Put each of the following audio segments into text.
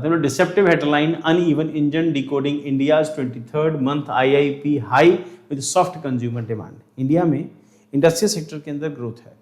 बताते हैं, deceptive headline uneven engine decoding India's 23rd month IIP high with soft consumer demand. India में industrial sector के अंदर growth है,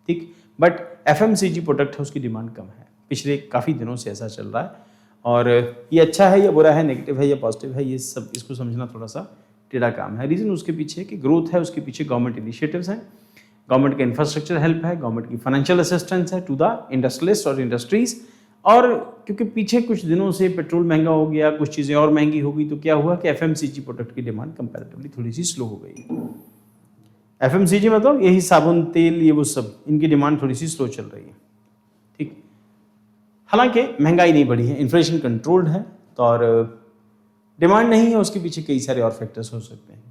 ठीक, बट एफएमसीजी प्रोडक्ट है उसकी डिमांड कम है, पिछले काफ़ी दिनों से ऐसा चल रहा है। और ये अच्छा है या बुरा है, नेगेटिव है या पॉजिटिव है, ये सब इसको समझना थोड़ा सा टेढ़ा काम है। रीज़न उसके पीछे कि ग्रोथ है, उसके पीछे गवर्नमेंट इनिशिएटिव्स हैं, गवर्नमेंट का इंफ्रास्ट्रक्चर हेल्प है, गवर्नमेंट की फाइनेंशियल असिस्टेंस है टू द इंडस्ट्रियलिस्ट और इंडस्ट्रीज। और क्योंकि पीछे कुछ दिनों से पेट्रोल महंगा हो गया, कुछ चीज़ें और महंगी हो गई, तो क्या हुआ कि एफएमसीजी प्रोडक्ट की डिमांड कंपैरेटिवली थोड़ी सी स्लो हो गई। एफएमसीजी मतलब यही साबुन, तेल, ये वो सब, इनकी डिमांड थोड़ी सी स्लो चल रही है, ठीक। हालांकि महंगाई नहीं बढ़ी है, इन्फ्लेशन कंट्रोल्ड है, तो और डिमांड नहीं है, उसके पीछे कई सारे और फैक्टर्स हो सकते हैं।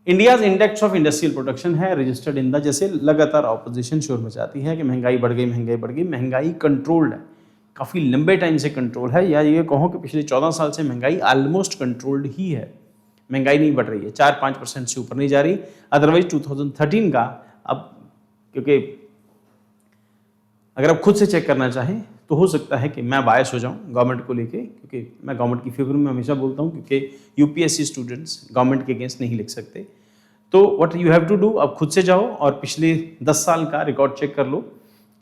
India's index of industrial production है रजिस्टर्ड इन द, जैसे लगातार ऑपोजिशन शोर मचाती है कि महंगाई बढ़ गई, महंगाई बढ़ गई, महंगाई कंट्रोल्ड है, काफ़ी लंबे टाइम से कंट्रोल है, या ये कहो कि पिछले 14 साल से महंगाई ऑलमोस्ट कंट्रोल्ड ही है, महंगाई नहीं बढ़ रही है, 4-5% से ऊपर नहीं जा रही। अदरवाइज 2013 का, अब क्योंकि अगर आप खुद से चेक करना चाहें तो हो सकता है कि मैं बायस हो जाऊं गवर्नमेंट को लेके, क्योंकि मैं गवर्नमेंट की फेवर में हमेशा बोलता हूं, क्योंकि यूपीएससी स्टूडेंट्स गवर्नमेंट के अगेंस्ट नहीं लिख सकते। तो what you have to do, अब खुद से जाओ और पिछले 10 साल का रिकॉर्ड चेक कर लो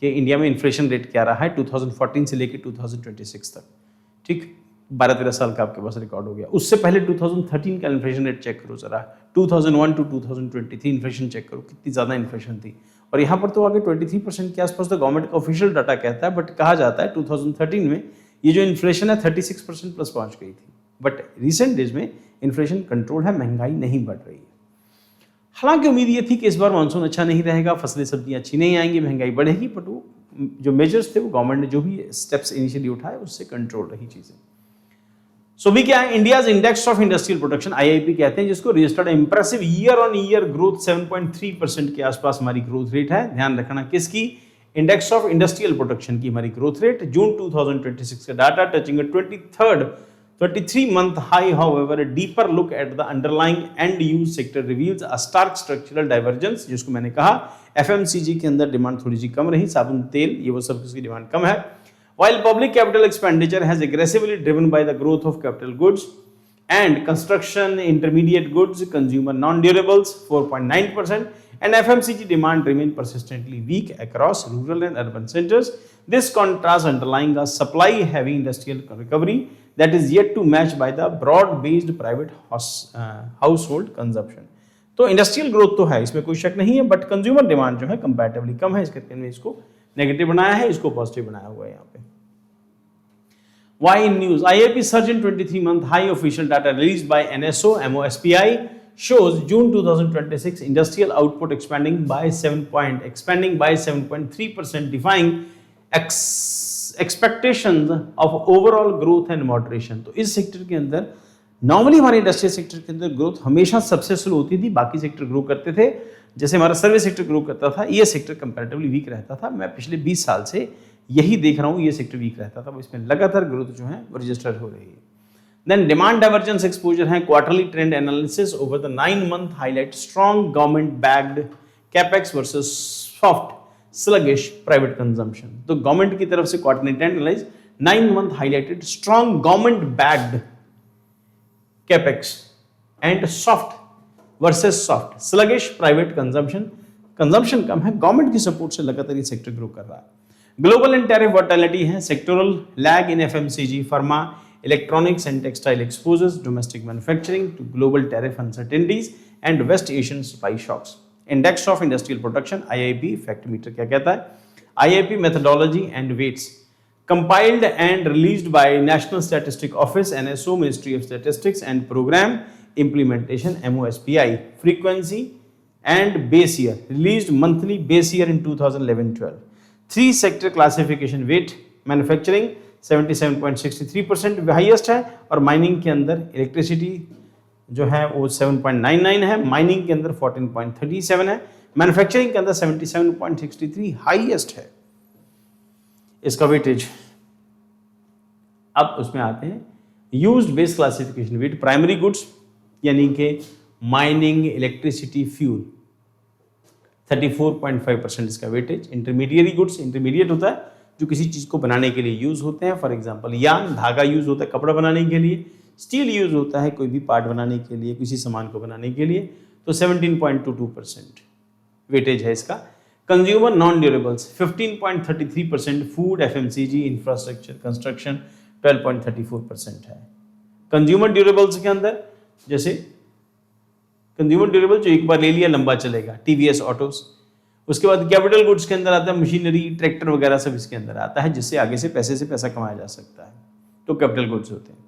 कि इंडिया में इन्फ्लेशन रेट क्या रहा है 2014 से लेकर 2026 तक, ठीक, 12-13 साल का आपके पास रिकॉर्ड हो गया। उससे पहले 2013 का इन्फ्लेशन रेट चेक करो जरा, 2001 टू 2023 इन्फ्लेशन चेक करो, कितनी ज़्यादा इन्फ्लेशन थी। और यहाँ पर तो आगे 23% के आसपास तो गवर्नमेंट का ऑफिशियल डाटा कहता है, बट कहा जाता है 2013 में ये जो इन्फ्लेशन है 36% प्लस पहुँच गई थी। बट रिसेंट डेज में इन्फ्लेशन कंट्रोल है, महंगाई नहीं बढ़ रही है। हालांकि उम्मीद ये थी कि इस बार मानसून अच्छा नहीं रहेगा, फसलें सब्जियाँ अच्छी नहीं आएंगी, महंगाई बढ़ेगी, बट वो जो मेजर्स थे वो गवर्नमेंट ने जो भी स्टेप्स इनिशियली उठाए उससे कंट्रोल रही चीज़ें। सो भी क्या है, India's index of industrial production IIP कहते हैं, जिसको registered impressive year on year growth 7.3% के आसपास हमारी ग्रोथ रेट है। ध्यान रखना किसकी, इंडेक्स ऑफ इंडस्ट्रियल प्रोडक्शन की हमारी ग्रोथ रेट, जून 2026 का data touching 23 month high. However, a deeper look at the underlying end use sector reveals a stark structural divergence, जिसको मैंने कहा एफएमसीजी के अंदर डिमांड थोड़ी सी कम रही, साबुन, तेल, ये वो सब की डिमांड कम है। While public capital expenditure has aggressively driven by the growth of capital goods and construction, intermediate goods, consumer non-durables 4.9%, and FMCG demand remain persistently weak across rural and urban centers. This contrast underlying a supply-heavy industrial recovery that is yet to match by the broad-based private household consumption. तो industrial growth तो है, इसमें कोई शक नहीं है, but consumer demand जो है कंपैरेटिवली कम है, इसके मैंने इसको नेगेटिव बनाया है, इसको पॉजिटिव बनाया हुआ है यहाँ पे। Why in news? IIP surge in 23-month high official data released by NSO MOSPI shows June 2026 industrial output expanding by 7.3%, defying expectations of overall growth and moderation. तो इस सेक्टर के अंदर नॉर्मली हमारे इंडस्ट्रियल सेक्टर के अंदर growth हमेशा सबसे slow होती थी, बाकी सेक्टर ग्रो करते थे। जैसे हमारा सर्विस सेक्टर ग्रो करता था, ये सेक्टर कंपैरेटिवली वीक रहता था। मैं पिछले 20 साल से यही देख रहा हूँ, ये सेक्टर वीक रहता था, इसमें लगातार ग्रोथ जो है वो रजिस्टर हो रही है। देन डिमांड डाइवर्जेंस एक्सपोजर है, quarterly trend analysis over the 9 month highlight strong government backed capex versus soft sluggish private consumption. तो गवर्नमेंट की तरफ से quarterly trend analysis 9 month highlighted strong government backed capex and soft versus soft sluggish private consumption. Consumption कम है, government की support से लगातार ये सेक्टर ग्रो कर रहा है। ग्लोबल एंड टैरिफ वोलेटिलिटी है, sectoral lag in FMCG, pharma, electronics and textile exposures, domestic manufacturing to global tariff uncertainties and West Asian supply shocks. Index of industrial production IIP fact meter क्या कहता है, IIP methodology and weights compiled and released by National Statistic Office NSO, Ministry of Statistics and Program Implementation MOSPI, frequency and base year, released monthly base year in 2011-12. 3 sector classification weight, manufacturing 77.63% highest है, और mining के अंदर electricity जो है वो 7.99 है, mining के अंदर 14.37 है, मैन्युफैक्चरिंग के अंदर 77.63 हाईएस्ट है इसका वेटेज। अब उसमें आते हैं used base classification weight, primary goods यानी कि माइनिंग, इलेक्ट्रिसिटी, फ्यूल 34.5% इसका वेटेज। इंटरमीडिएट गुड्स, इंटरमीडिएट होता है जो किसी चीज़ को बनाने के लिए यूज़ होते हैं। फॉर एग्जांपल यार्न, धागा यूज़ होता है कपड़ा बनाने के लिए, स्टील यूज़ होता है कोई भी पार्ट बनाने के लिए, किसी सामान को बनाने के लिए। तो 17.22% वेटेज है इसका। Consumer non durables 15.33%, food, FMCG, infrastructure, construction 12.34% है। कंज्यूमर ड्यूरेबल्स के अंदर जैसे कंज्यूमर ड्यूरेबल जो एक बार ले लिया लंबा चलेगा, टीवीएस ऑटोस। उसके बाद कैपिटल गुड्स के अंदर आता है मशीनरी, ट्रैक्टर वगैरह सब इसके अंदर आता है, जिससे आगे से पैसा कमाया जा सकता है, तो कैपिटल गुड्स होते हैं।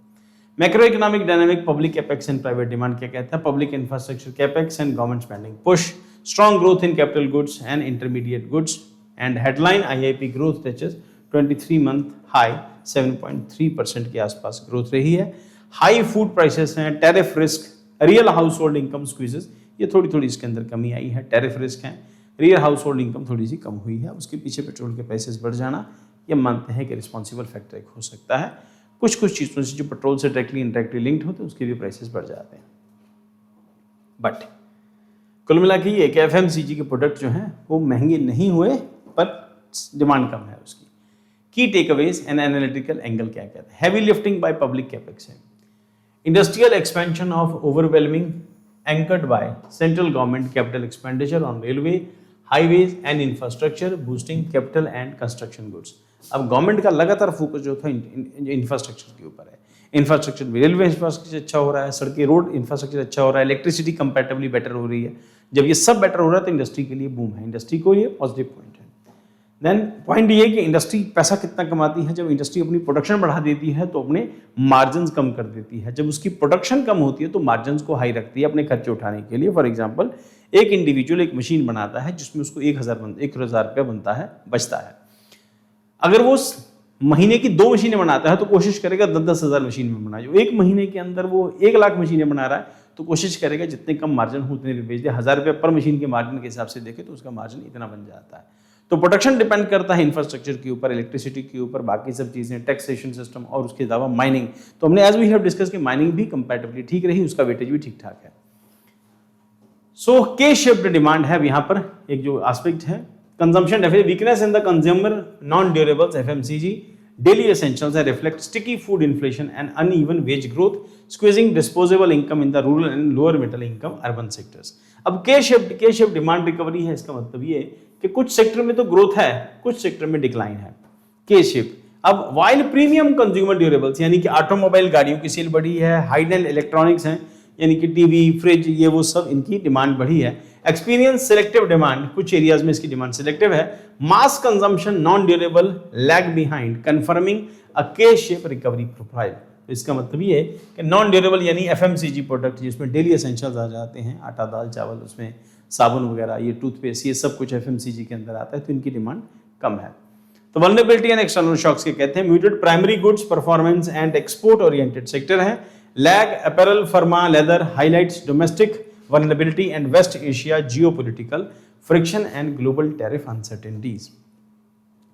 Macro economic dynamic, public capex and private demand क्या कहता है? Public infrastructure capex and government spending push strong growth in capital goods and intermediate goods and headline IIP growth touches 23 month high 7.3% के आसपास growth रही है। High food prices हैं, tariff risk, real house hold income squeezes, ये थोड़ी इसके अंदर कमी आई है। टैरिफ रिस्क है, रियल हाउस होल्ड इनकम थोड़ी सी कम हुई है। उसके पीछे पेट्रोल के प्राइसेस बढ़ जाना, ये मानते हैं कि रिस्पॉन्सिबल फैक्टर एक हो सकता है। कुछ चीज़ों से जो पेट्रोल से डायरेक्टली इनडायरेक्टली लिंक्ड होते हैं उसके भी प्राइसेस बढ़ जाते हैं। बट कुल मिला के ये कि एफएमसीजी के प्रोडक्ट जो हैं वो महंगे नहीं हुए, पर डिमांड कम है उसकी। की टेकअवेज एंड एनालिटिकल एंगल क्या कहता है? Heavy lifting by public capex है, industrial expansion of overwhelming anchored by central government capital expenditure on railway, highways and infrastructure, boosting capital and construction goods. अब गवर्नमेंट का लगातार फोकस जो था infrastructure के ऊपर है। इंफ्रास्ट्रक्चर में रेलवे इंफ्रास्ट्रक्चर अच्छा हो रहा है, सड़कें रोड इंफ्रास्ट्रक्चर अच्छा हो रहा है, इलेक्ट्रिसिटी कंपैरेटिवली बेटर हो रही है। जब ये सब बेटर हो रहा है तो इंडस्ट्री के लिए बूम है, इंडस्ट्री को ये पॉजिटिव पॉइंट है। देन पॉइंट ये कि इंडस्ट्री पैसा कितना कमाती है? जब इंडस्ट्री अपनी प्रोडक्शन बढ़ा देती है तो अपने मार्जिन कम कर देती है। जब उसकी प्रोडक्शन कम होती है तो मार्जिन को हाई रखती है अपने खर्चे उठाने के लिए। फॉर एग्जाम्पल एक इंडिविजुअल एक मशीन बनाता है जिसमें उसको 1,000 रुपया बनता है, बचता है। अगर वो महीने की 2 मशीनें बनाता है तो कोशिश करेगा 10-10 हज़ार मशीन में बनाए। जो एक महीने के अंदर वो 1 लाख मशीनें बना रहा है तो कोशिश करेगा जितने कम मार्जिन हो उतने बेच दे। 1,000 रुपये पर मशीन के मार्जिन के हिसाब से देखे तो उसका मार्जिन इतना बन जाता है। तो प्रोडक्शन डिपेंड करता है इंफ्रास्ट्रक्चर के ऊपर, इलेक्ट्रिसिटी के ऊपर, बाकी सब चीज़ें, टैक्सेशन सिस्टम और उसके अलावा माइनिंग। तो हमने एज वी हैव डिस्कस कि माइनिंग भी कंपैरेटिवली ठीक रही, उसका वेटेज भी ठीक ठाक है। सो के शेप्ड डिमांड है यहाँ पर एक जो एस्पेक्ट है। Consumption deficit, weakness in the consumer non durables FMCG daily essentials reflect sticky food inflation and uneven wage growth, squeezing disposable income in the rural and lower middle income urban sectors. अब K shape demand recovery है, इसका मतलब ये कि कुछ sector में तो growth है, कुछ सेक्टर में डिक्लाइन है। के शेप। अब वाइल प्रीमियम कंज्यूमर ड्यूरेबल्स यानी कि ऑटोमोबाइल गाड़ियों की सेल बढ़ी है, हाई एंड इलेक्ट्रॉनिक्स हैं यानी कि टीवी, फ्रिज, ये वो सब इनकी डिमांड बढ़ी है। एक्सपीरियंस सिलेक्टिव डिमांड, कुछ एरियाज में इसकी डिमांड सिलेक्टिव है। Mass consumption non durable lag behind, conforming a K shape recovery profile. तो इसका मतलब ये है कि नॉन ड्यूरेबल यानी एफएमसीजी प्रोडक्ट जिसमें डेली एसेंशियल्स आ जाते हैं, आटा, दाल, चावल, उसमें साबुन वगैरह, ये टूथपेस्ट, ये सब कुछ एफएमसीजी के अंदर आता है, तो इनकी डिमांड कम है। तो वल्नरेबिलिटी एंड एक्सटर्नल शॉक्स के कहते हैं muted primary goods performance and export oriented sector है। Lag apparel, pharma, leather highlights domestic vulnerability and West Asia geopolitical friction and global tariff uncertainties.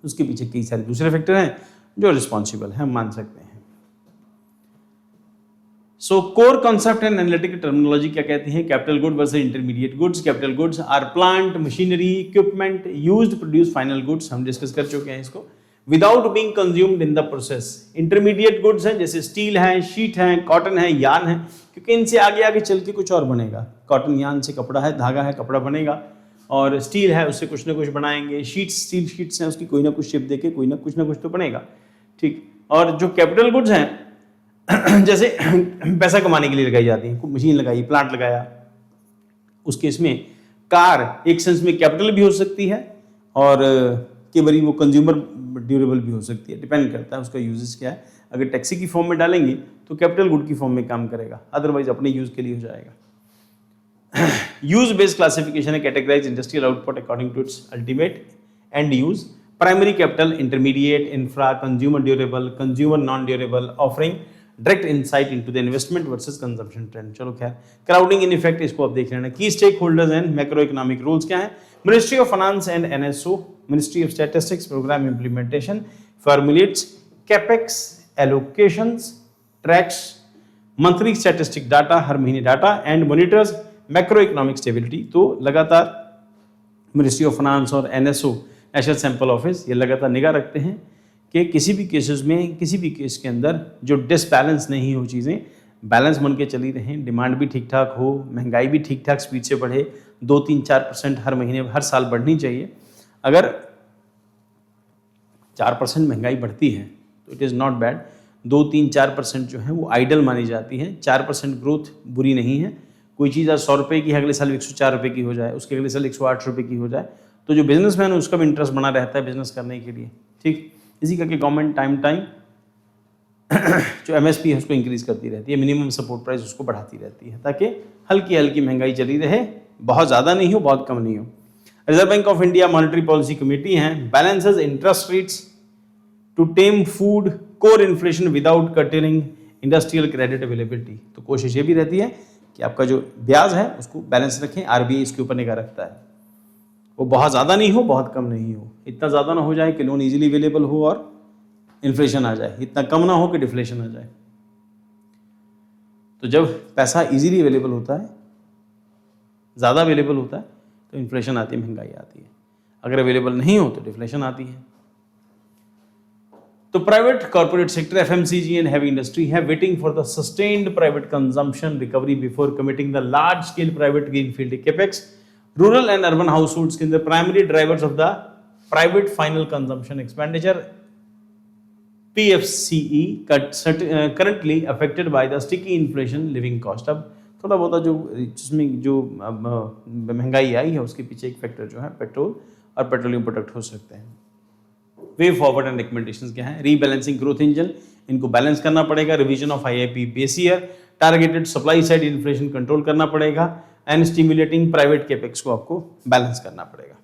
उसके पीछे कई सारे दूसरे फैक्टर हैं जो रिस्पॉन्सिबल हैं, हम मान सकते हैं। So core concept and analytical terminology क्या कहती है? Capital good versus intermediate goods. Capital goods are plant, machinery, equipment used produce final goods, हम डिस्कस कर चुके हैं इसको, without being consumed in the process. Intermediate goods हैं जैसे स्टील है, शीट है, कॉटन है, यार्न है, क्योंकि इनसे आगे आगे चल के कुछ और बनेगा। कॉटन यार्न से कपड़ा है, धागा है, कपड़ा बनेगा, और स्टील है उससे कुछ ना कुछ बनाएंगे। शीट्स, स्टील शीट्स हैं, उसकी कोई ना कुछ शेप देके कोई ना कुछ तो बनेगा, ठीक। और जो कैपिटल गुड्स हैं जैसे पैसा कमाने के लिए लगाई जाती है, मशीन लगाई, प्लांट लगाया, उस केस में कार एक सेंस में कैपिटल भी हो सकती है और कई बार वो कंज्यूमर ड्यूरेबल भी हो सकती है, डिपेंड करता है उसका यूजेस क्या है। अगर टैक्सी की फॉर्म में डालेंगे तो कैपिटल गुड की फॉर्म में काम करेगा, अदरवाइज अपने यूज के लिए हो जाएगा। यूज बेस्ड क्लासिफिकेशन है, categorise industrial output according to its ultimate end use, primary capital, intermediate, infra, consumer durable, consumer non durable, offering direct insight into the investment versus consumption trend. चलो खैर, crowding in effect इसको आप देख लेना। Key stakeholders and macroeconomic rules क्या है? Ministry of finance and NSO, ministry of statistics programme implementation formulates capex allocations, tracks monthly statistic data, हर महीने data, and monitors macroeconomic stability. तो लगातार मिनिस्ट्री ऑफ फाइनेंस और NSO, national sample office, ये लगातार निगाह रखते हैं कि किसी भी केसेस में, किसी भी केस के अंदर जो डिसबैलेंस नहीं हो, चीज़ें बैलेंस बन के चली रहें, डिमांड भी ठीक ठाक हो, महंगाई भी ठीक ठाक स्पीड से बढ़े, 2-3-4% हर महीने हर साल बढ़नी चाहिए। अगर 4% महंगाई बढ़ती है तो इट इज़ नॉट बैड। 2-3-4% जो है वो आइडल मानी जाती है। 4% ग्रोथ बुरी नहीं है। कोई चीज़ आज 100 रुपये की है, अगले साल 104 रुपये की हो जाए, उसके अगले साल 108 रुपये की हो जाए, तो जो बिजनेसमैन है उसका भी इंटरेस्ट बना रहता है बिजनेस करने के लिए। ठीक, इसी करके गवर्नमेंट टाइम जो MSP है उसको इंक्रीज करती रहती है, मिनिमम सपोर्ट प्राइस उसको बढ़ाती रहती है, ताकि हल्की हल्की महंगाई चली रहे, बहुत ज़्यादा नहीं हो, बहुत कम नहीं हो। Reserve Bank of India monetary policy committee है, balances interest rates to tame food core inflation without curtailing industrial credit availability. तो कोशिश ये भी रहती है कि आपका जो ब्याज है उसको बैलेंस रखें। RBI इसके ऊपर निगाह रखता है, वो बहुत ज़्यादा नहीं हो, बहुत कम नहीं हो। इतना ज़्यादा ना हो जाए कि लोन इजीली अवेलेबल हो और इन्फ्लेशन आ जाए, इतना कम ना हो कि डिफ्लेशन आ जाए। तो जब पैसा इजीली अवेलेबल होता है, ज़्यादा अवेलेबल होता है, तो इन्फ्लेशन आती है, महंगाई आती है। अगर अवेलेबल नहीं हो तो डिफ्लेशन आती है। तो private corporate sector, FMCG and heavy industry है waiting for the sustained private consumption recovery before committing the large scale private greenfield capex. Rural and urban households के अंदर primary drivers of the private final consumption expenditure PFCE currently affected by the sticky inflation living cost। अब थोड़ा बहुत जो जिसमें जो महंगाई आई है उसके पीछे एक फैक्टर जो है पेट्रोल और पेट्रोलियम प्रोडक्ट हो सकते हैं। वे फॉरवर्ड एंड रिकमेंडेशंस क्या है? रीबैलेंसिंग ग्रोथ इंजन, इनको बैलेंस करना पड़ेगा। Revision of IIP base year, targeted supply side inflation control करना पड़ेगा एंड स्टिमुलेटिंग प्राइवेट कैपेक्स को आपको बैलेंस करना पड़ेगा।